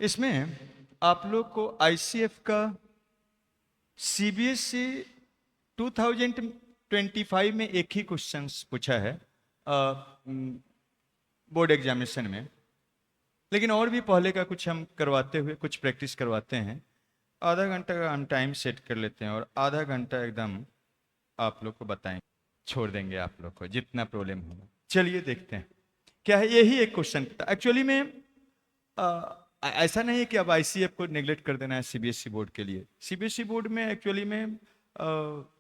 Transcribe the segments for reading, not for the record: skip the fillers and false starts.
इसमें आप लोग को आईसीएफ का सीबीएसई 2025 में एक ही क्वेश्चन पूछा है बोर्ड एग्जामिनेशन में। लेकिन और भी पहले का कुछ हम करवाते हुए कुछ प्रैक्टिस करवाते हैं। आधा घंटा का हम टाइम सेट कर लेते हैं और आधा घंटा एकदम आप लोग को बताएं, छोड़ देंगे आप लोग को जितना प्रॉब्लम होगा। चलिए देखते हैं क्या है। यही एक क्वेश्चन था एक्चुअली में। ऐसा नहीं है कि अब आईसीएफ को नेग्लेक्ट कर देना है सीबीएसई बोर्ड के लिए। सीबीएसई बोर्ड में एक्चुअली में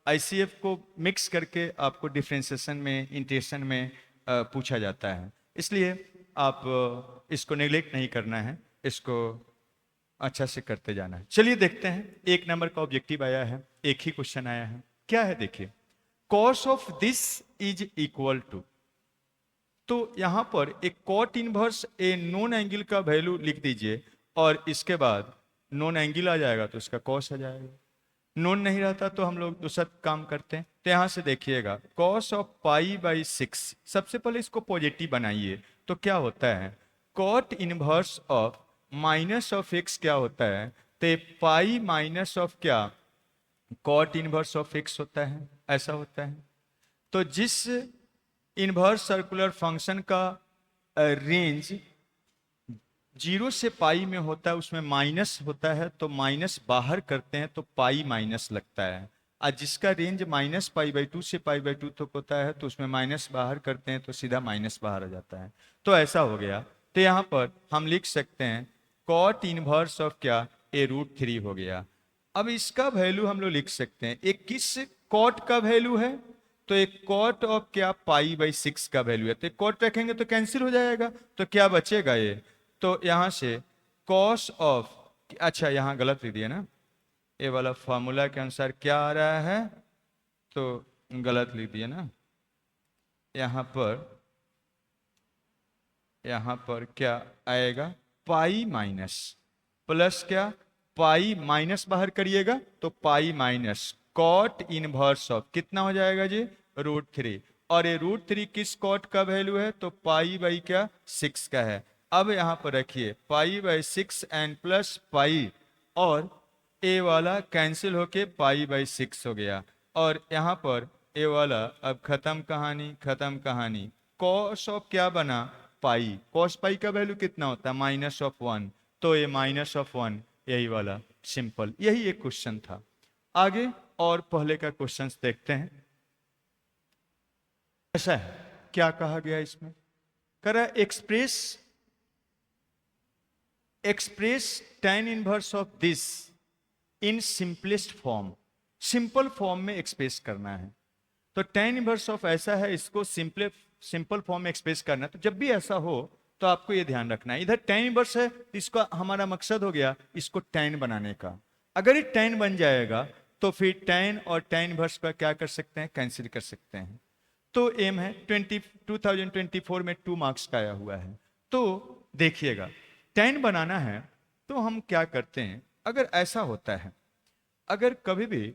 आईसीएफ को मिक्स करके आपको डिफ्रेंसिएशन में, इंटेशन में पूछा जाता है। इसलिए आप इसको नेग्लेक्ट नहीं करना है, इसको अच्छा से करते जाना है। चलिए देखते हैं। एक नंबर का ऑब्जेक्टिव आया है, एक ही क्वेश्चन आया है। क्या है देखिए, cos of this is equal to. तो यहां पर एक cot inverse a non angle का वैल्यू लिख दीजिए और इसके बाद नॉन एंगल आ जाएगा तो इसका कॉस आ जाएगा। नॉन नहीं रहता तो हम लोग दूसरा काम करते हैं। तो यहां से देखिएगा कॉस ऑफ पाई बाई 6। सबसे पहले इसको पॉजिटिव बनाइए तो क्या होता है, cot inverse of minus of x क्या होता है, तो पाई माइनस ऑफ क्या, कॉट इनवर्स ऑफ एक्स होता है। ऐसा होता है। तो जिस इनवर्स सर्कुलर फंक्शन का रेंज 0 से पाई में होता है उसमें माइनस होता है, तो माइनस बाहर करते हैं तो पाई माइनस लगता है। और जिसका रेंज माइनस पाई बाई 2 से पाई बाई 2 तक होता है तो उसमें माइनस बाहर करते हैं तो सीधा माइनस बाहर आ जाता है। तो ऐसा हो गया। तो यहाँ पर हम लिख सकते हैं कॉट इनवर्स ऑफ क्या, a√3 हो गया। अब इसका वैल्यू हम लोग लिख सकते हैं, एक किस कॉट का वैल्यू है, तो एक कॉट ऑफ क्या, पाई बाई 6 का वैल्यू है। तो कॉट रखेंगे तो कैंसिल हो जाएगा, तो क्या बचेगा ये, तो यहां से कॉस ऑफ, अच्छा यहां गलत लिख दिया ना, ये वाला फॉर्मूला के अनुसार क्या आ रहा है, तो गलत लिख दिया ना। यहां पर क्या आएगा, पाई माइनस प्लस क्या, पाई माइनस बाहर करिएगा तो pi minus cot inverse of कितना हो जाएगा जी, √3। और ये √3 किस कॉट का वैल्यू है, तो पाई बाई क्या, 6 का है। अब यहां पर रखिए pi by 6 and plus pi, और ए वाला कैंसिल होके पाई बाई 6 हो गया। और यहां पर ए वाला अब खत्म कहानी, खत्म कहानी। कॉस ऑफ क्या बना, पाई। कॉस पाई का वैल्यू कितना होता है, -1। तो ये -1, यही वाला सिंपल, यही एक क्वेश्चन था। आगे और पहले का क्वेश्चन देखते हैं। ऐसा है, क्या कहा गया इसमें, कह रहा है express tan inverse of this in simplest form. Simple form में एक्सप्रेस करना है। तो tan इनवर्स ऑफ ऐसा है, इसको सिंपल फॉर्म में एक्सप्रेस करना है। तो जब भी ऐसा हो तो आपको ये ध्यान रखना है, इधर tan इनवर्स है तो इसका हमारा मकसद हो गया इसको tan बनाने का। अगर ये tan बन जाएगा तो फिर tan और tan इनवर्स का क्या कर सकते हैं, कैंसिल कर सकते हैं। तो एम है 2024 में 2 मार्क्स का आया हुआ है। तो देखिएगा, tan बनाना है तो हम क्या करते हैं, अगर ऐसा होता है, अगर कभी भी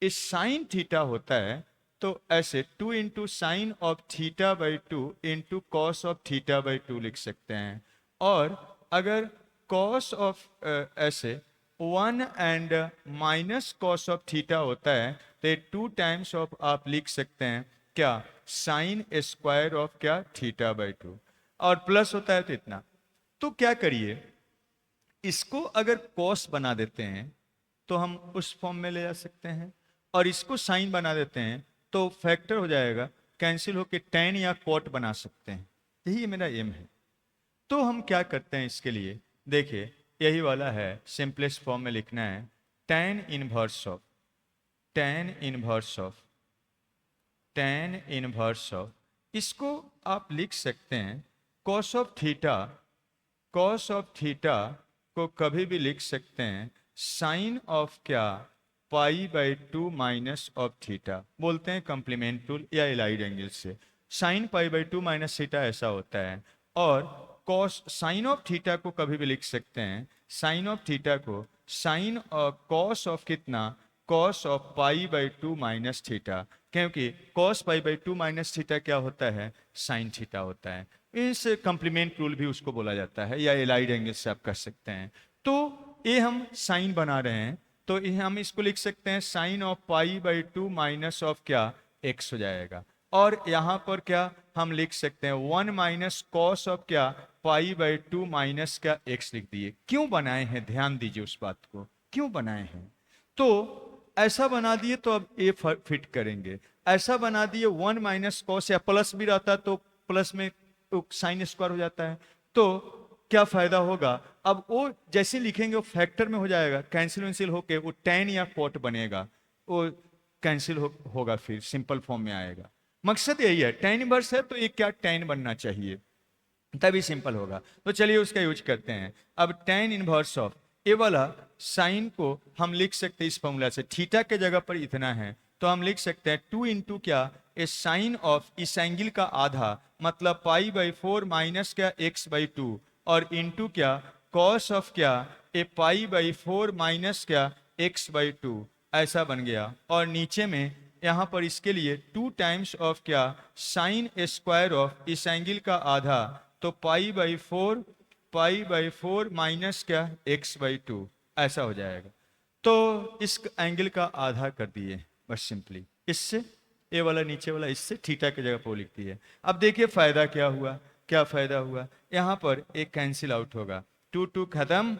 इस साइन थीटा होता है तो ऐसे 2 into sine of theta by 2 into cos of theta by 2 लिख सकते हैं। और अगर कॉस ऑफ ऐसे 1 and minus cos of theta होता है तो 2 टाइम्स ऑफ आप लिख सकते हैं क्या, साइन स्क्वायर ऑफ क्या, थीटा बाई 2। और प्लस होता है तो इतना। तो क्या करिए, इसको अगर कॉस बना देते हैं तो हम उस फॉर्म में ले जा सकते हैं, और इसको साइन बना देते हैं तो फैक्टर हो जाएगा, कैंसिल होकर tan या कॉट बना सकते हैं। यही मेरा एम है। तो हम क्या करते हैं इसके लिए, देखिए यही वाला है, सिंपलेस्ट फॉर्म में लिखना है tan इनवर्स ऑफ, इसको आप लिख सकते हैं कॉस ऑफ थीटा को कभी भी लिख सकते हैं साइन ऑफ क्या, पाई बाई 2 माइनस ऑफ थीटा, बोलते हैं कंप्लीमेंट टूल या एलाइड एंगल से। Sine pi by 2 minus theta ऐसा होता है। और कॉस साइन ऑफ थीटा को कभी भी लिख सकते हैं, साइन ऑफ थीटा को साइन और कॉस ऑफ कितना, cos of pi by 2 minus theta, क्योंकि cos pi by 2 minus theta क्या होता है, साइन थीटा होता है। इस कॉम्प्लीमेंट रूल भी उसको बोला जाता है, या एलाइड एंगल से आप कह सकते हैं। तो ये हम साइन बना रहे हैं, तो ये हम इसको लिख सकते हैं sine of pi by two minus of क्या, एक्स हो जाएगा। और यहाँ पर क्या हम लिख सकते हैं, वन माइनस कॉस ऑफ क्या, पाई बाई टू माइनस का एक्स लिख दिए। क्यों बनाए हैं, ध्यान दीजिए उस बात को, क्यों बनाए हैं। तो ऐसा बना दिए तो अब ए फिट करेंगे, ऐसा बना दिए वन माइनस कॉस, या प्लस भी रहता तो प्लस में साइन स्क्वायर हो जाता है, तो क्या फायदा होगा। अब वो जैसे लिखेंगे वो फैक्टर में हो जाएगा, कैंसिल वैंसिल होके वो टैन या कॉट बनेगा, वो कैंसिल होगा, फिर सिंपल फॉर्म में आएगा। मकसद यही है, टैन इनवर्स है तो ये क्या टैन बनना चाहिए, तभी सिंपल होगा। तो चलिए उसका यूज करते हैं। अब टैन इनवर्स ऑफ ए वाला साइन को हम लिख सकते हैं इस फॉर्मूला से, थीटा के जगह पर इतना है तो हम लिख सकते हैं टू इंटू क्या, ए साइन ऑफ इस एंगल का आधा, मतलब पाई बाई फोर माइनस क्या एक्स बाई टू, और इंटू क्या कॉस ऑफ क्या, ए पाई बाई फोर माइनस क्या एक्स बाई टू, ऐसा बन गया। और नीचे में यहाँ पर इसके लिए टू टाइम्स ऑफ क्या, साइन स्क्वायर ऑफ इस एंगल का आधा, तो पाई बाई फोर माइनस क्या एक्स बाई टू, ऐसा हो जाएगा। तो इस एंगल का आधा कर दिए बस सिंपली, इससे ए वाला नीचे वाला इससे थीटा की जगह पर लिख दिए। अब देखिए फायदा क्या हुआ, क्या फायदा हुआ, यहाँ पर एक कैंसिल आउट होगा, टू टू खत्म,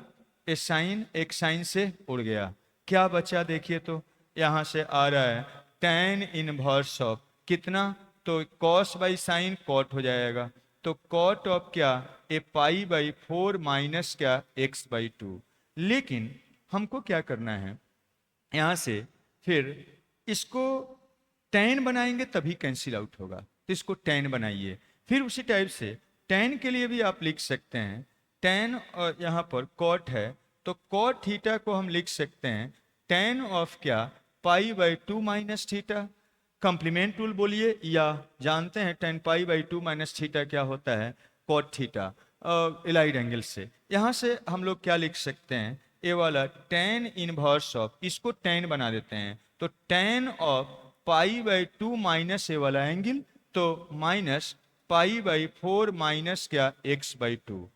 एक साइन से उड़ गया, क्या बचा देखिए, तो यहाँ से आ रहा है tan इनवर्स ऑफ कितना, तो cos बाई साइन कॉट हो जाएगा, तो कॉट ऑफ क्या, ए पाई बाई फोर माइनस क्या एक्स बाई टू। लेकिन हमको क्या करना है, यहाँ से फिर इसको tan बनाएंगे तभी कैंसिल आउट होगा, तो इसको tan बनाइए। फिर उसी टाइप से tan के लिए भी आप लिख सकते हैं, tan और यहाँ पर कॉट है तो कॉट थीटा को हम लिख सकते हैं tan ऑफ क्या, पाई by two minus theta, complement rule बोलिए, या जानते हैं tan pi by two minus theta क्या होता है, कॉट थीटा, एलाइड एंगल से। यहाँ से हम लोग क्या लिख सकते हैं, ये वाला tan इनवर्स ऑफ, इसको tan बना देते हैं, तो tan of pi by two minus A वाला एंगल, तो minus pi by four minus क्या एक्स बाई टू,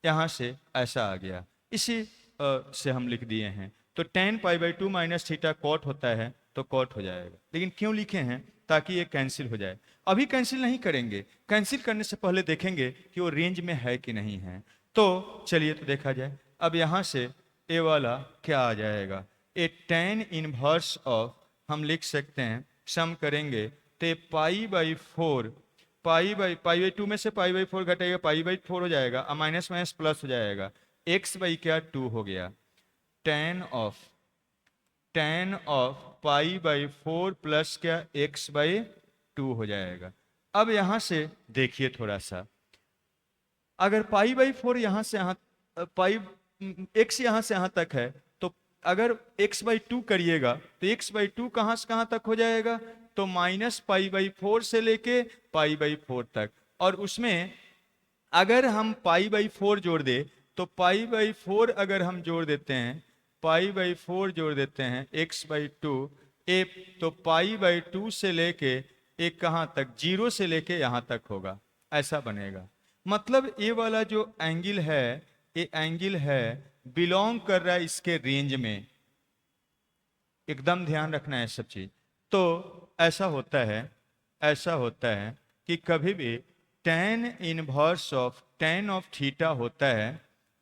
यहाँ से ऐसा आ गया। इसी से हम लिख दिए हैं, तो tan pi by two minus theta cot होता है तो कॉट हो जाएगा। लेकिन क्यों लिखे हैं, ताकि ये कैंसिल हो जाए। अभी कैंसिल नहीं करेंगे, कैंसिल करने से पहले देखेंगे कि वो रेंज में है कि नहीं है। तो चलिए तो देखा जाए। अब यहाँ से ए वाला क्या आ जाएगा, ए tan इनवर्स ऑफ, हम लिख सकते हैं सम करेंगे तो पाई by four, pi by to में से पाई बाई फोर घटेगा, पाई बाई फोर हो जाएगा, और माइनस माइनस प्लस हो जाएगा, एक्स बाई क्या टू हो गया, tan of pi by four plus क्या एक्स बाई टू हो जाएगा। अब यहां से देखिए थोड़ा सा, अगर पाई बाई फोर यहां से यहां, पाई एक्स यहां से यहां तक है, तो अगर एक्स बाई टू करिएगा तो एक्स बाई टू कहां से कहां तक हो जाएगा, तो माइनस पाई बाई फोर से लेके पाई बाई फोर तक। और उसमें अगर हम पाई बाई फोर जोड़ दे, तो पाई बाई फोर अगर हम जोड़ देते हैं, पाई बाई फोर जोड़ देते हैं एक्स बाई टू, ए तो पाई बाई टू से लेके एक कहाँ तक, जीरो से लेके यहाँ तक होगा, ऐसा बनेगा। मतलब ये वाला जो एंगल है, ये एंगल है बिलोंग कर रहा है इसके रेंज में, एकदम ध्यान रखना है सब चीज। तो ऐसा होता है, ऐसा होता है कि कभी भी tan inverse of tan of theta होता है,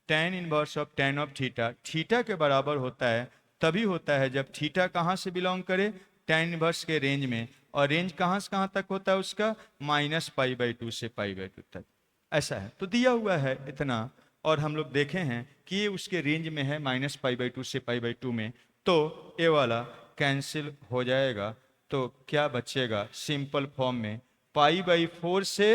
tan inverse of tan of theta theta के बराबर होता है, तभी होता है जब थीटा कहाँ से बिलोंग करे, tan इनवर्स के रेंज में। और रेंज कहाँ से कहाँ तक होता है उसका, माइनस पाई बाई टू से पाई बाई टू तक, ऐसा है। तो दिया हुआ है इतना, और हम लोग देखे हैं कि ये उसके रेंज में है, माइनस पाई बाई टू से पाई बाई टू में, तो ये वाला कैंसिल हो जाएगा। तो क्या बचेगा सिंपल फॉर्म में, पाई बाई फोर से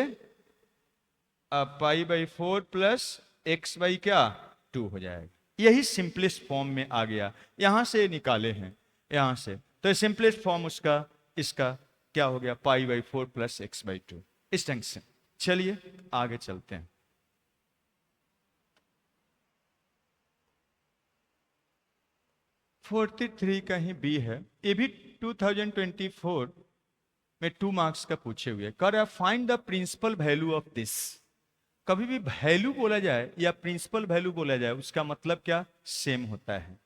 पाई by four plus x by क्या टू हो जाएगा। यही सिंपलेस्ट फॉर्म में आ गया, यहां से निकाले हैं यहां से, तो सिंपलेस्ट फॉर्म उसका इसका क्या हो गया, पाई by four plus x by to, इस ढंग से। चलिए आगे चलते हैं। 43 का ही बी है, ये भी 2024 में 2 मार्क्स का पूछे हुए, कर find the principal value of this. कभी भी वैल्यू बोला जाए या प्रिंसिपल वैल्यू बोला जाए, उसका मतलब क्या, सेम होता है।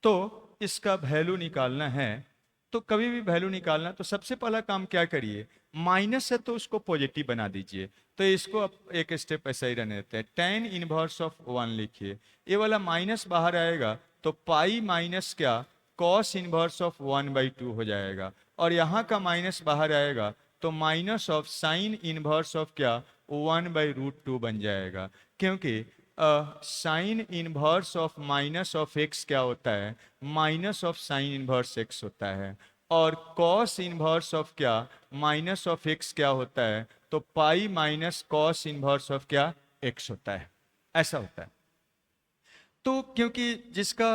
तो इसका वैल्यू निकालना है, तो कभी भी वैल्यू निकालना, तो सबसे पहला काम क्या करिए, माइनस है तो उसको पॉजिटिव बना दीजिए। तो इसको अब एक स्टेप ऐसा ही रहने देते हैं, टेन इनवर्स ऑफ वन लिखिए, ये वाला माइनस बाहर आएगा तो पाई माइनस क्या, कॉस इनवर्स ऑफ 1/2 हो जाएगा। और यहाँ का माइनस बाहर आएगा तो minus of sine inverse of क्या, 1/√2 बन जाएगा। क्योंकि sign inverse of minus of x क्या होता है, minus of sine inverse x होता है। और कॉस इनवर्स ऑफ क्या, माइनस ऑफ एक्स क्या होता है, तो pi minus cos inverse of क्या, एक्स होता है। ऐसा होता है। तो क्योंकि जिसका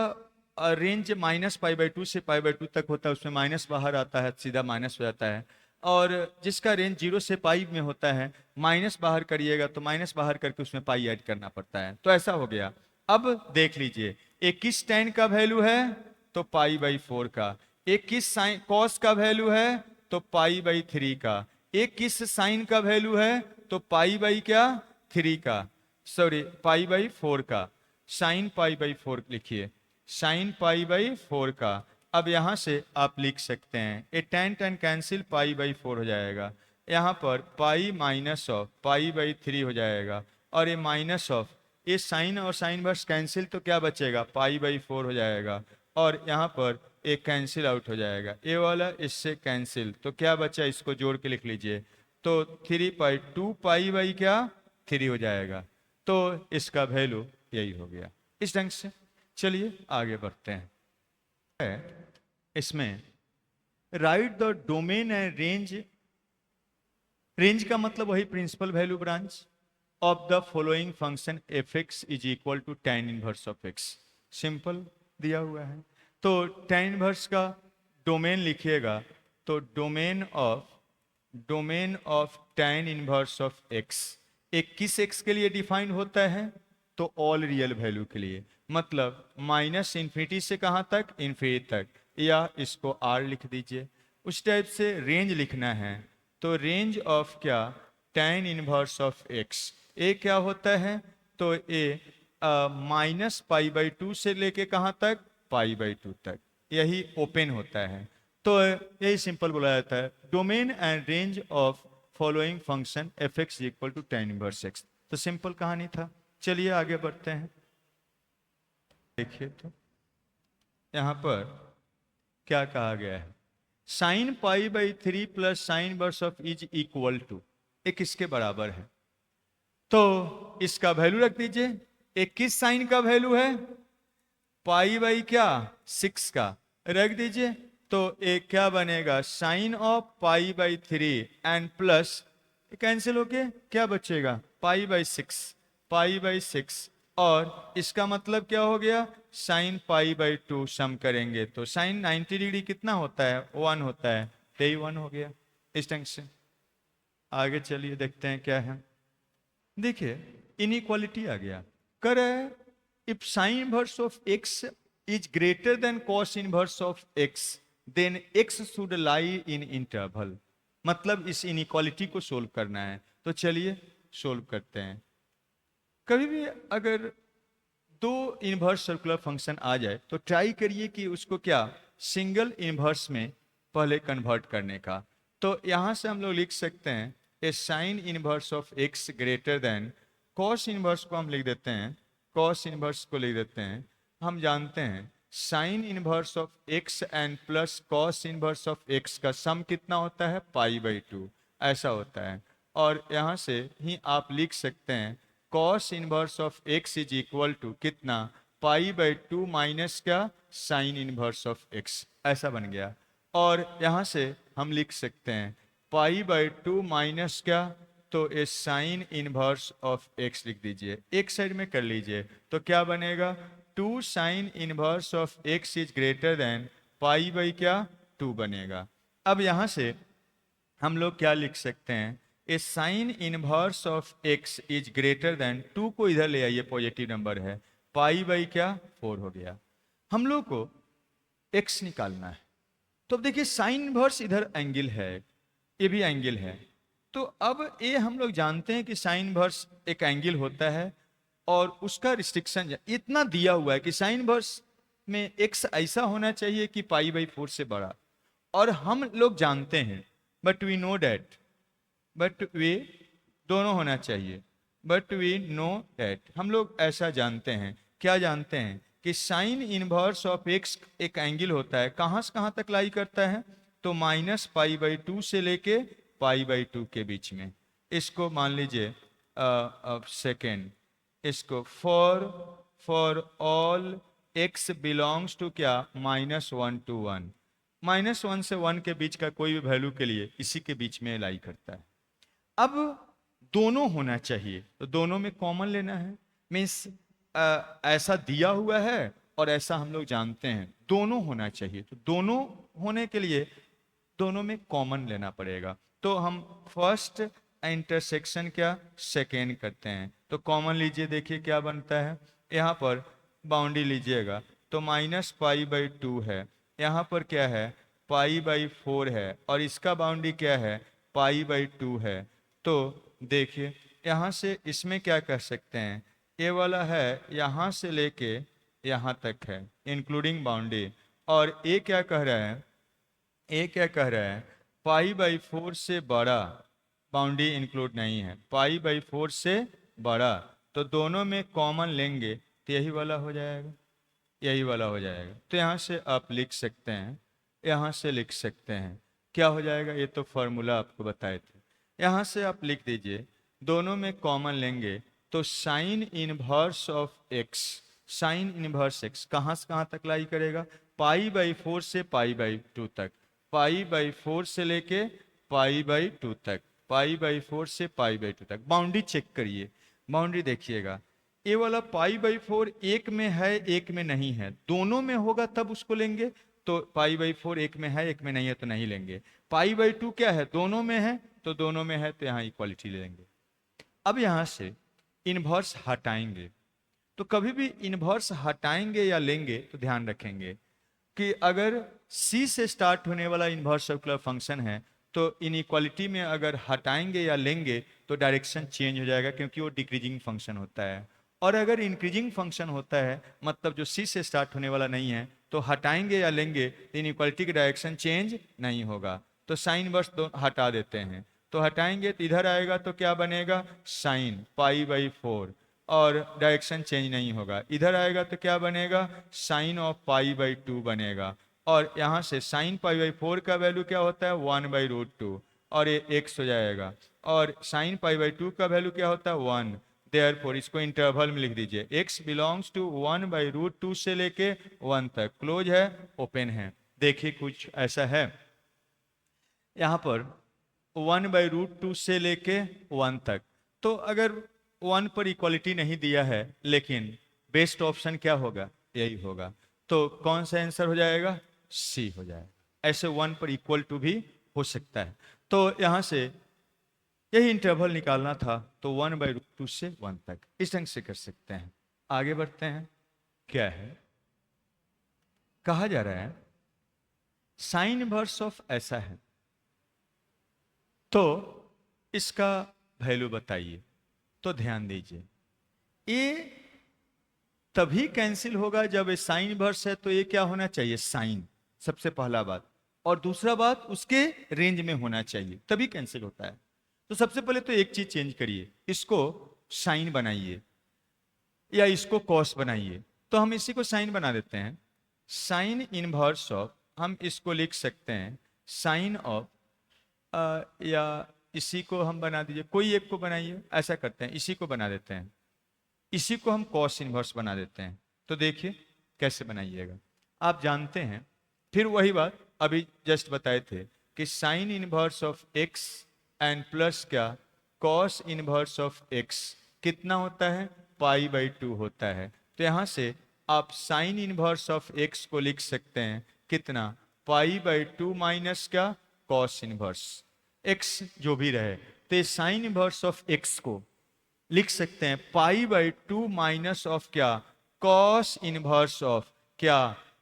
रेंज -π/2 से π/2 तक होता है, उसमें माइनस बाहर आता है, सीधा माइनस हो जाता है। और जिसका रेंज 0 से पाई में होता है, माइनस बाहर करिएगा तो माइनस बाहर करके उसमें पाई ऐड करना पड़ता है। तो ऐसा हो गया। अब देख लीजिए, एक किस tan का वैल्यू है, तो π/4 का। एक किस साइन कॉस का वैल्यू है, तो π/3 का। एक किस साइन का वैल्यू है, तो क्या, 3 का, सॉरी π/4 का। साइन π/4 लिखिए, साइन π/4 का। अब यहां से आप लिख सकते हैं, ये tan tan कैंसिल, π/4 हो जाएगा। यहाँ पर पाई माइनस ऑफ π/3 हो जाएगा। और ये माइनस ऑफ, ये साइन और साइन वर्स कैंसिल, तो क्या बचेगा, π/4 हो जाएगा। और यहाँ पर एक कैंसिल आउट हो जाएगा, ये वाला इससे कैंसिल, तो क्या बचा, इसको जोड़ के लिख लीजिए। तो 3 2 पाई क्या, 3 हो जाएगा। तो इसका वैल्यू यही हो गया। इस ढंग से चलिए आगे बढ़ते हैं। इसमें write the domain and range, range का मतलब वही principal value branch of the following function f x is equal to tan inverse of x. Simple दिया हुआ है। तो tan इनवर्स का डोमेन लिखिएगा, तो domain of tan inverse of x एक किस एक्स के लिए डिफाइन होता है, तो ऑल रियल वैल्यू के लिए। मतलब -∞ से कहाँ तक, इन्फिनिटी तक, या इसको r लिख दीजिए। उस टाइप से रेंज लिखना है, तो रेंज ऑफ क्या, tan इनवर्स ऑफ एक्स, ए क्या होता है, तो ए -π/2 से लेके कहाँ तक, π/2 तक, यही ओपन होता है। तो यही सिंपल बोला जाता है, domain and range of following function f x equal to tan inverse x. तो सिंपल कहानी था। चलिए आगे बढ़ते हैं। देखिए तो यहाँ पर क्या कहा गया है, sine π/3 plus sine inverse of is equal to, एक इसके बराबर है। तो इसका वैल्यू रख दीजिए। एक किस साइन का वैल्यू है, क्या, 6 का, रख दीजिए। तो एक क्या बनेगा, sine of π/3 and plus cancel होके क्या बचेगा, π/6 और इसका मतलब क्या हो गया, साइन π/2 सम करेंगे तो साइन 90 डिग्री कितना होता है, 1 होता है, तो यही 1 हो गया। इस ढंग से आगे चलिए देखते हैं क्या है। देखिए इनइक्वालिटी आ गया, कर if sine inverse of x is greater than cos inverse of x then x should lie in interval. मतलब इस इनइक्वालिटी को सोल्व करना है। तो चलिए सोल्व करते हैं। कभी भी अगर दो इनवर्स सर्कुलर फंक्शन आ जाए तो ट्राई करिए कि उसको क्या, सिंगल इनवर्स में पहले कन्वर्ट करने का। तो यहां से हम लोग लिख सकते हैं, A sine inverse of x greater than cos inverse को हम लिख देते हैं, कॉस इनवर्स को लिख देते हैं। हम जानते हैं sign inverse of x and plus cos inverse of x का सम कितना होता है, π/2 ऐसा होता है। और यहाँ से ही आप लिख सकते हैं cos inverse of x is equal to कितना, π/2 माइनस क्या, साइन इनवर्स ऑफ एक्स, ऐसा बन गया। और यहाँ से हम लिख सकते हैं π/2 माइनस क्या, तो ए साइन इनवर्स ऑफ एक्स लिख दीजिए, एक साइड में कर लीजिए। तो क्या बनेगा, 2 sine inverse of x is greater than π/2 बनेगा। अब यहाँ से हम लोग क्या लिख सकते हैं, A sine inverse of x is greater than 2 को इधर ले आइए, पॉजिटिव नंबर है, π/4 हो गया। हम लोग को एक्स निकालना है। तो अब देखिए साइन इनवर्स इधर एंगल है, ये भी एंगल है, तो अब ये हम लोग जानते हैं कि साइन इनवर्स एक एंगल होता है और उसका रिस्ट्रिक्शन इतना दिया हुआ है कि साइन इनवर्स में एक्स ऐसा होना चाहिए कि पाई बाई 4 से बड़ा, और हम लोग जानते हैं, but we know that, but वे दोनों होना चाहिए, बट वी नो डैट, हम लोग ऐसा जानते हैं। क्या जानते हैं? कि साइन इनवर्स ऑफ एक्स एक एंगल होता है, कहाँ से कहाँ तक लाई करता है, तो माइनस पाई बाई 2 से लेके पाई बाई 2 के बीच में। इसको मान लीजिए सेकेंड, इसको for all x belongs to क्या, -1 to 1, -1 से 1 के बीच का कोई भी वैल्यू के लिए इसी के बीच में लाई करता है। अब दोनों होना चाहिए, तो दोनों में कॉमन लेना है। मीन्स ऐसा दिया हुआ है और ऐसा हम लोग जानते हैं, दोनों होना चाहिए। तो दोनों होने के लिए दोनों में कॉमन लेना पड़ेगा। तो हम फर्स्ट इंटरसेक्शन क्या सेकेंड करते हैं। तो कॉमन लीजिए, देखिए क्या बनता है। यहाँ पर बाउंड्री लीजिएगा तो -π/2 है, यहाँ पर क्या है π/4 है, और इसका बाउंड्री क्या है π/2 है। तो देखिए यहाँ से इसमें क्या कर सकते हैं, ये वाला है यहाँ से लेके यहाँ तक है इंक्लूडिंग बाउंड्री, और ये क्या कह रहा है, ये क्या कह रहा है π/4 से बड़ा, बाउंड्री इंक्लूड नहीं है, π/4 से बड़ा। तो दोनों में कॉमन लेंगे तो यही वाला हो जाएगा, यही वाला हो जाएगा। तो यहाँ से आप लिख सकते हैं, यहाँ से लिख सकते हैं, क्या हो जाएगा, ये तो फॉर्मूला आपको बताए थे। यहाँ से आप लिख दीजिए, दोनों में कॉमन लेंगे तो sign inverse of x, sine inverse x कहाँ से कहाँ तक लाई करेगा, π/4 से π/2 तक, π/4 से लेके π/2 तक, π/4 से π/2 तक। बाउंड्री चेक करिए, बाउंड्री देखिएगा, ये वाला π/4 एक में है एक में नहीं है, दोनों में होगा तब उसको लेंगे। तो π/4 एक में है एक में नहीं है तो नहीं लेंगे। π/2 क्या है, दोनों में है, तो दोनों में है तो यहाँ इक्वालिटी ले लेंगे। अब यहाँ से इनवर्स हटाएंगे, तो कभी भी इनवर्स हटाएंगे या लेंगे तो ध्यान रखेंगे कि अगर C से स्टार्ट होने वाला इनवर्स सर्कुलर फंक्शन है तो इनइक्वालिटी में अगर हटाएंगे या लेंगे तो डायरेक्शन चेंज हो जाएगा, क्योंकि वो डिक्रीजिंग फंक्शन होता है। और अगर इंक्रीजिंग फंक्शन होता है, मतलब जो C से स्टार्ट होने वाला नहीं है, तो हटाएंगे या लेंगे तो इनइक्वालिटी की डायरेक्शन चेंज नहीं होगा। तो साइन इनवर्स दो हटा देते हैं, तो हटाएंगे तो इधर आएगा तो क्या बनेगा साइन π/4, और डायरेक्शन चेंज नहीं होगा। इधर आएगा तो क्या बनेगा साइन ऑफ π/2 बनेगा, और यहाँ से साइन π/4 का वैल्यू क्या होता है 1/√2, और ये x हो जाएगा, और साइन π/2 का वैल्यू क्या होता है 1। देयरफॉर इसको इंटरवल में लिख दीजिए, x बिलोंग्स टू 1/√2 से लेके 1 तक, क्लोज है ओपन है। देखिए कुछ ऐसा है, यहाँ पर 1/√2 से लेके 1 तक, तो अगर 1 पर इक्वालिटी नहीं दिया है, लेकिन बेस्ट ऑप्शन क्या होगा, यही होगा। तो कौन सा आंसर हो जाएगा, सी हो जाएगा। ऐसे 1 पर इक्वल टू भी हो सकता है। तो यहाँ से यही इंटरवल निकालना था, तो 1/√2 से 1 तक इस ढंग से कर सकते हैं। आगे बढ़ते हैं, क्या है कहा जा रहा है साइन इनवर्स ऑफ ऐसा है, तो इसका वैल्यू बताइए। तो ध्यान दीजिए, ये तभी कैंसिल होगा जब ये साइन इनवर्स है, तो ये क्या होना चाहिए साइन, सबसे पहला बात, और दूसरा बात उसके रेंज में होना चाहिए, तभी कैंसिल होता है। तो सबसे पहले तो एक चीज चेंज करिए, इसको साइन बनाइए या इसको कॉस बनाइए। तो हम इसी को साइन बना देते हैं, साइन इनवर्स ऑफ, हम इसको लिख सकते हैं साइन ऑफ, या इसी को हम बना दीजिए, कोई एक को बनाइए, ऐसा करते हैं इसी को बना देते हैं, इसी को हम कॉस इनवर्स बना देते हैं। तो देखिए कैसे बनाइएगा, आप जानते हैं, फिर वही बात अभी जस्ट बताए थे कि sign inverse of x and plus क्या कॉस इनवर्स ऑफ एक्स कितना होता है π/2 होता है। तो यहाँ से आप साइन इनवर्स ऑफ एक्स को लिख सकते हैं कितना π/2 माइनस क्या कॉस इनवर्स एक्स जो भी रहे। तो साइन इनवर्स ऑफ एक्स को लिख सकते हैं π/2 माइनस ऑफ क्या कॉस इनवर्स ऑफ क्या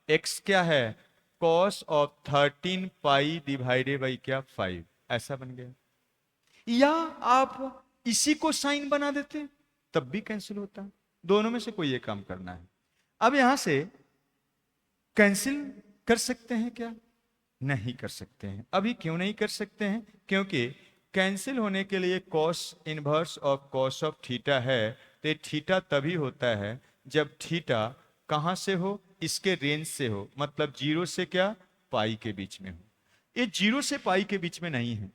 x क्या है cos of 13 pi divided by क्या 5, ऐसा बन गया। या आप इसी को साइन बना देते तब भी कैंसिल होता है। दोनों में से कोई एक काम करना है। अब यहां से कैंसिल कर सकते हैं क्या? नहीं कर सकते हैं। अभी क्यों नहीं कर सकते हैं? क्योंकि कैंसिल होने के लिए cos inverse of cos of theta है, तो ये थीटा तभी होता है जब थीटा कहां से हो? इसके रेंज से हो, मतलब जीरो से क्या? पाई के बीच में हो। ये जीरो से पाई के बीच में नहीं है,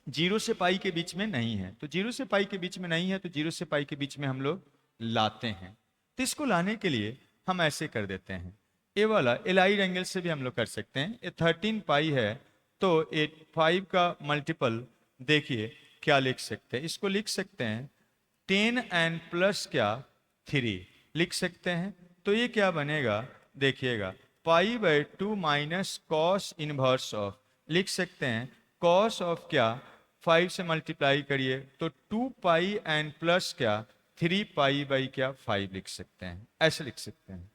जीरो से पाई के बीच में नहीं है। तो जीरो से पाई के बीच में नहीं है, तो जीरो से पाई के बीच में हम लोग लाते हैं। तो इसको लाने के लिए हम ऐसे कर देते हैं, ये वाला एलाइड एंगल से भी हम लोग कर सकते हैं। ये 13 पाई है, तो 5 का मल्टीपल देखिए क्या लिख सकते हैं, इसको लिख सकते हैं 10 एंड प्लस क्या? 3 लिख सकते हैं। तो ये क्या बनेगा देखिएगा, पाई by 2 minus cos inverse of, लिख सकते हैं कॉस ऑफ क्या? 5 से मल्टीप्लाई करिए तो 2 पाई एंड प्लस क्या? 3 पाई बाई क्या? 5 लिख सकते हैं, ऐसे लिख सकते हैं।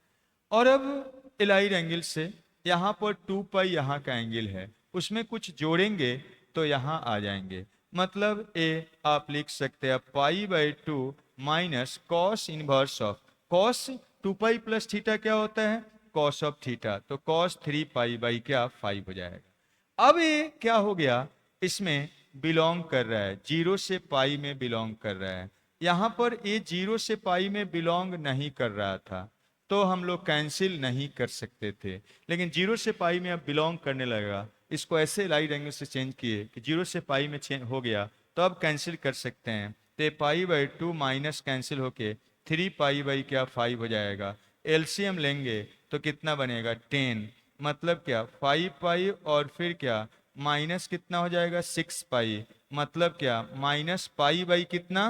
और अब एलाइड एंगल से यहाँ पर 2 पाई यहाँ का एंगल है, उसमें कुछ जोड़ेंगे तो यहाँ आ जाएंगे, मतलब ए आप लिख सकते हैं पाई by 2 minus cos inverse of, cos 2 pi plus theta क्या होता है? कॉस ऑफ थीटा, तो कॉस 3 पाई बाई क्या? 5 हो जाएगा। अब ये क्या हो गया? इसमें बिलोंग कर रहा है, जीरो से पाई में बिलोंग कर रहा है। यहां पर ये जीरो से पाई में बिलोंग नहीं कर रहा था, तो हम लोग कैंसिल नहीं कर सकते थे। लेकिन जीरो से पाई में अब बिलोंग करने लगा, इसको ऐसे लाइट एंगल से चेंज किए कि जीरो से पाई में चेंज हो गया, तो अब कैंसिल कर सकते हैं। तो पाई बाई 2 माइनस कैंसिल होके 3 पाई बाई क्या? 5 हो जाएगा। एलसीएम लेंगे तो कितना बनेगा? 10, मतलब क्या? 5 पाई और फिर क्या? माइनस कितना हो जाएगा? 6 पाई, मतलब क्या? माइनस पाई बाई कितना?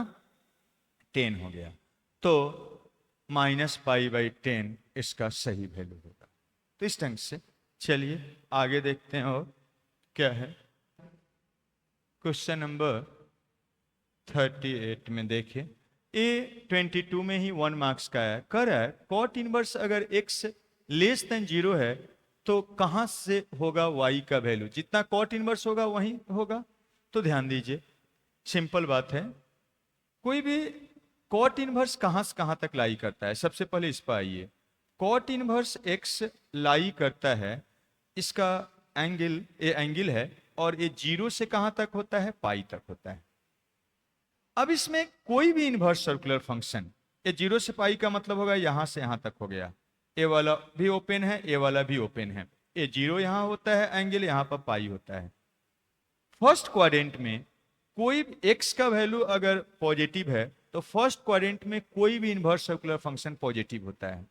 10 हो गया। तो माइनस पाई बाई 10 इसका सही वैल्यू होगा। तो इस ढंग से चलिए आगे देखते हैं। और क्या है क्वेश्चन नंबर 38 में देखिए, ए 22 में ही 1 मार्क्स का है। कह रहा है कॉट इनवर्स अगर x लेस देन 0 है तो कहां से होगा y का वैल्यू? जितना कॉट इनवर्स होगा वही होगा। तो ध्यान दीजिए, सिंपल बात है, कोई भी कॉट इनवर्स कहां से कहां तक लाई करता है? सबसे पहले इस पर आइए। कॉट इनवर्स x लाई करता है, इसका एंगल ये एंगल है, और ये जीरो से कहां तक होता है? पाई तक होता है। अब इसमें कोई भी इनवर्स सर्कुलर फंक्शन, ये जीरो से पाई का मतलब होगा यहां से यहां तक हो गया, ए वाला भी ओपन है, ए वाला भी ओपन है, ये जीरो यहां होता है, एंगल यहां पर पाई होता है। फर्स्ट क्वाड्रेंट में कोई एक्स का वैल्यू अगर पॉजिटिव है तो फर्स्ट क्वाड्रेंट में कोई भी इनवर्स सर्कुलर फंक्शन पॉजिटिव होता है।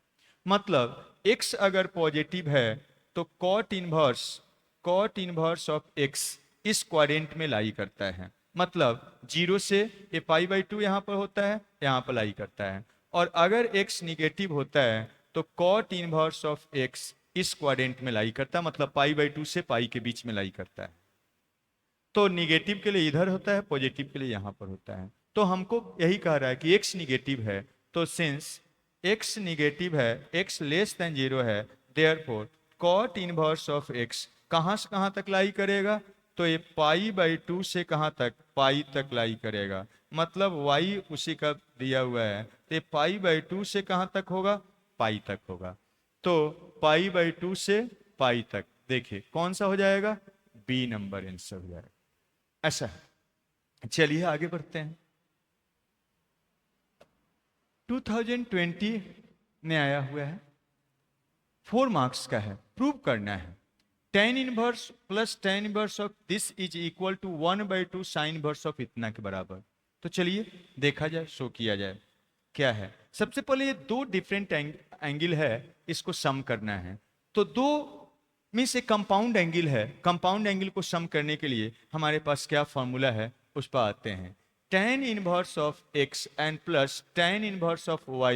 मतलब एक्स अगर पॉजिटिव है तो कॉट इनवर्स ऑफ एक्स इस क्वाड्रेंट में लाई करता है। मतलब जीरो से ये पाई बाई 2 यहां पर होता है, यहां पर लाई करता है। और अगर एक्स निगेटिव होता है तो कॉट इनवर्स ऑफ एक्स इस क्वाड्रेंट में लाई करता है, मतलब पाई बाई 2 से पाई के बीच में लाई करता है। तो निगेटिव के लिए इधर होता है, पॉजिटिव के लिए यहां पर होता है। तो हमको यही कह रहा है कि एक्स निगेटिव है, तो सिंस एक्स निगेटिव है, एक्स लेस देन 0 है, therefore cot inverse of x कहां से कहां तक लाई करेगा? तो ये पाई बाई 2 से कहां तक? पाई तक लाई करेगा। मतलब y उसी का दिया हुआ है, तो ये पाई बाई 2 से कहां तक होगा? पाई तक होगा। तो पाई बाई 2 से पाई तक, देखिए कौन सा हो जाएगा? बी नंबर आंसर हो जाएगा। ऐसा है। चलिए आगे बढ़ते हैं। 2020 में आया हुआ है, 4 मार्क्स का है, प्रूव करना है tan inverse plus tan inverse of this is equal to 1/2 sine inverse of इतना के बराबर। तो चलिए देखा जाए, शो किया जाए क्या है। सबसे पहले ये दो डिफरेंट एंगल है, इसको सम करना है। तो दो में से कंपाउंड एंगल है, कंपाउंड एंगल को सम करने के लिए हमारे पास क्या फॉर्मूला है उस पर आते हैं। tan inverse of x and plus tan inverse of y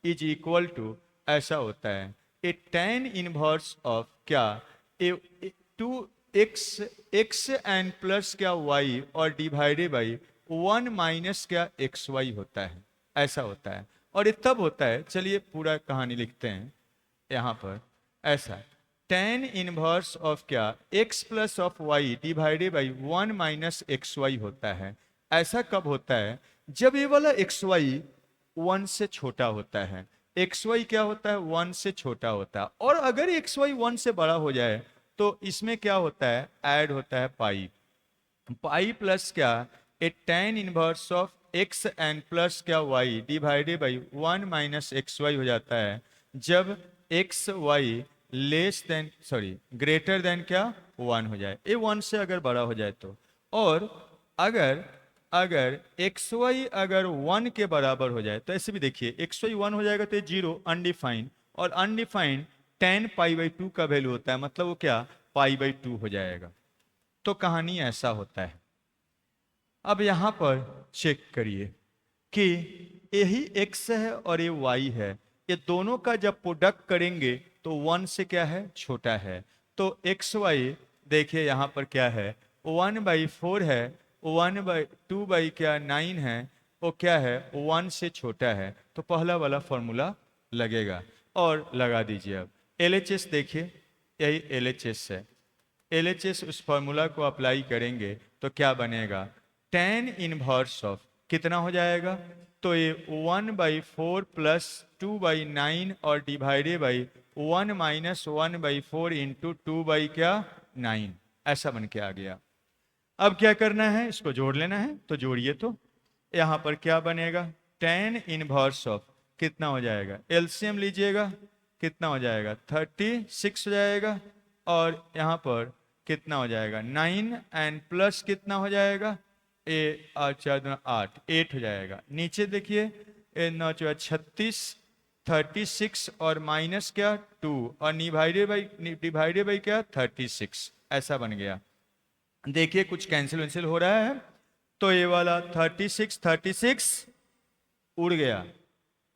is equal to, ऐसा होता है ए tan इनवर्स ऑफ क्या? टू एक्स एंड प्लस क्या? y और डिवाइडेड बाई 1 माइनस क्या? xy होता है, ऐसा होता है। और ये तब होता है, चलिए पूरा कहानी लिखते हैं यहाँ पर। ऐसा tan इनवर्स ऑफ क्या, x plus of y divided by 1 minus x y होता है। ऐसा कब होता है, जब ये वाला एक्स वाई 1 से छोटा होता है। एक्स वाई क्या होता है, 1 से छोटा होता है। और अगर एक्स वाई 1 से बड़ा हो जाए तो इसमें क्या होता है, ऐड होता है पाई। पाई प्लस क्या, A tan inverse of x and plus क्या y divided by 1 minus x y हो जाता है जब x y less than greater than क्या 1 हो जाए, ये 1 से अगर बड़ा हो जाए तो। और अगर अगर एक्स वाई अगर 1 के बराबर हो जाए तो ऐसे भी देखिए, एक्स वाई 1 हो जाएगा तो 0 अनडिफाइंड, और अनडिफाइंड tan पाई बाई 2 का वैल्यू होता है, मतलब वो क्या पाई बाई 2 हो जाएगा। तो कहानी ऐसा होता है। अब यहां पर चेक करिए कि यही x है और ये y है, ये दोनों का जब प्रोडक्ट करेंगे तो 1 से क्या है, छोटा है। तो एक्स वाई देखिए यहां पर क्या है, 1/4 है, 1/2 क्या 9 है, वो क्या है 1 से छोटा है। तो पहला वाला फॉर्मूला लगेगा और लगा दीजिए। अब LHS देखिए, यही LHS है। LHS उस फॉर्मूला को अप्लाई करेंगे तो क्या बनेगा, tan इनवर्स ऑफ कितना हो जाएगा, तो ये 1/4 प्लस 2/9 और डिवाइडेड बाई 1 माइनस 1/4 इंटू 2/9, ऐसा बन के आ गया। अब क्या करना है, इसको जोड़ लेना है, तो जोड़िए। तो यहां पर क्या बनेगा, tan इनवर्स ऑफ कितना हो जाएगा, एलसीएम लीजिएगा, कितना हो जाएगा 36 हो जाएगा, और यहाँ पर कितना हो जाएगा 9 एंड प्लस कितना हो जाएगा, ए 8 8 हो जाएगा। नीचे देखिए 9 36, 36 और माइनस क्या 2 और डिवाइडेड बाई क्या 36, ऐसा बन गया। देखिए कुछ कैंसिल हो रहा है, तो ये वाला 36 उड़ गया,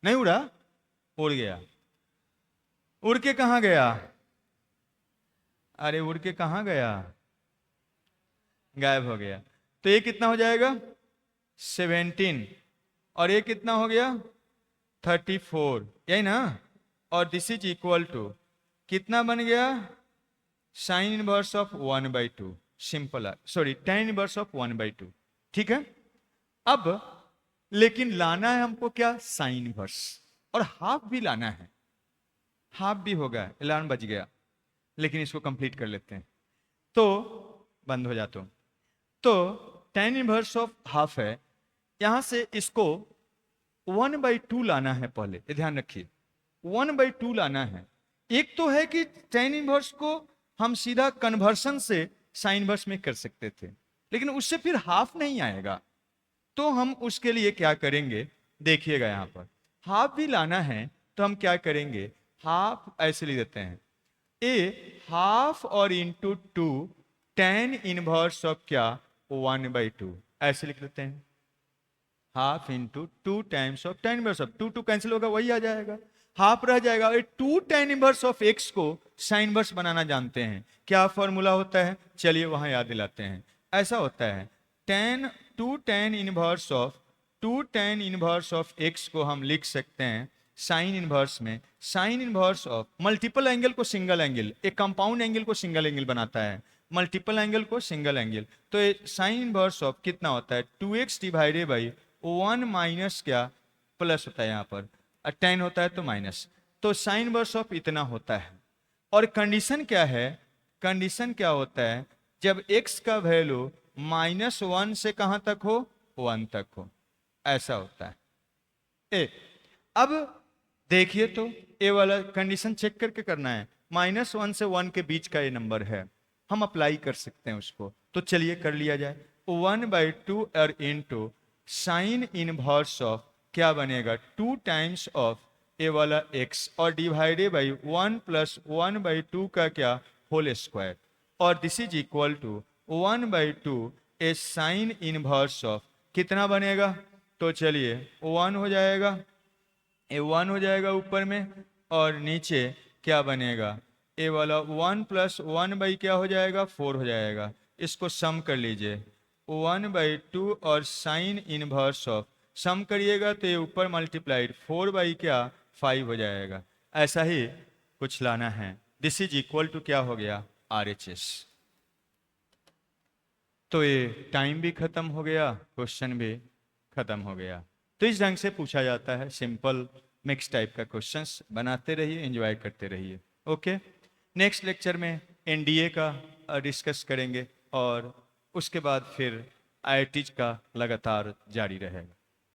नहीं उड़ा, उड़ गया। उड़ के कहाँ गया, अरे उड़ के कहाँ गया, गायब हो गया। तो ये कितना हो जाएगा 17, और ये कितना हो गया 34, यही ना। और दिस इज इक्वल टू कितना बन गया, sign inverse of 1/2, simple, tan inverse of 1/2। ठीक है। अब लेकिन लाना है हमको क्या, साइन इनवर्स, और हाफ भी लाना है। हाफ भी होगा, अलार्म बज गया, लेकिन इसको कंप्लीट कर लेते हैं तो बंद हो जाता हूं। तो tan इनवर्स ऑफ हाफ है, यहां से इसको 1/2 लाना है। पहले ये ध्यान रखिए, 1/2 लाना है। एक तो है कि tan इनवर्स को हम सीधा कन्वर्शन से साइन इनवर्स में कर सकते थे, लेकिन उससे फिर हाफ नहीं आएगा। तो हम उसके लिए क्या करेंगे, देखिएगा यहां पर हाफ भी लाना है, तो हम क्या करेंगे, हाफ ऐसे लिख देते हैं, ए हाफ और इंटू 2 tan इनवर्स ऑफ क्या 1/2, ऐसे लिख लेते हैं। Half into 2 times of tan inverse of 2 cancel होगा, वही आ जाएगा, हाफ रह जाएगा। 2 tan इनवर्स ऑफ x को साइन इनवर्स बनाना जानते हैं, क्या फॉर्मूला होता है, चलिए वहां याद दिलाते हैं। ऐसा होता है, 2 tan inverse of 2 tan inverse of x को हम लिख सकते हैं साइन इनवर्स में, sign inverse of multiple angle को सिंगल एंगल, एक कंपाउंड एंगल को सिंगल एंगल बनाता है, मल्टीपल एंगल को सिंगल एंगल। तो साइन इनवर्स ऑफ कितना होता है 2x डिवाइडेड बाई 1 माइनस क्या प्लस होता है, यहाँ पर tan होता है तो माइनस, तो साइन इनवर्स ऑफ इतना होता है। और कंडीशन क्या है, कंडीशन क्या होता है, जब x का वैल्यू -1 से कहां तक हो, 1 तक हो, ऐसा होता है। अब देखिए, तो ये वाला कंडीशन चेक करके करना है, -1 से 1 के बीच का ये नंबर है, हम अप्लाई कर सकते हैं उसको। तो चलिए कर लिया जाए, 1/2 और इंटू साइन इनवर्स ऑफ क्या बनेगा 2 टाइम्स ऑफ ए वाला x और डिवाइडेड बाई 1 प्लस 1/2 का क्या होल स्क्वायर, और this is equal to 1/2 a sine inverse of कितना बनेगा, तो चलिए 1 हो जाएगा, ए 1 हो जाएगा ऊपर में, और नीचे क्या बनेगा, ए वाला 1 प्लस 1 क्या हो जाएगा 4 हो जाएगा। इसको सम कर लीजिए, 1/2 और साइन इनवर्स ऑफ सम करिएगा तो ये ऊपर मल्टीप्लाइड 4 क्या 5 हो जाएगा। ऐसा ही कुछ लाना है, दिस इज इक्वल टू क्या हो गया, RHS। तो ये टाइम भी खत्म हो गया, क्वेश्चन भी खत्म हो गया। तो इस ढंग से पूछा जाता है, सिंपल मिक्स टाइप का क्वेश्चंस बनाते रहिए, एंजॉय करते रहिए। ओके, नेक्स्ट लेक्चर में NDA का डिस्कस करेंगे और उसके बाद फिर IIT का लगातार जारी रहेगा।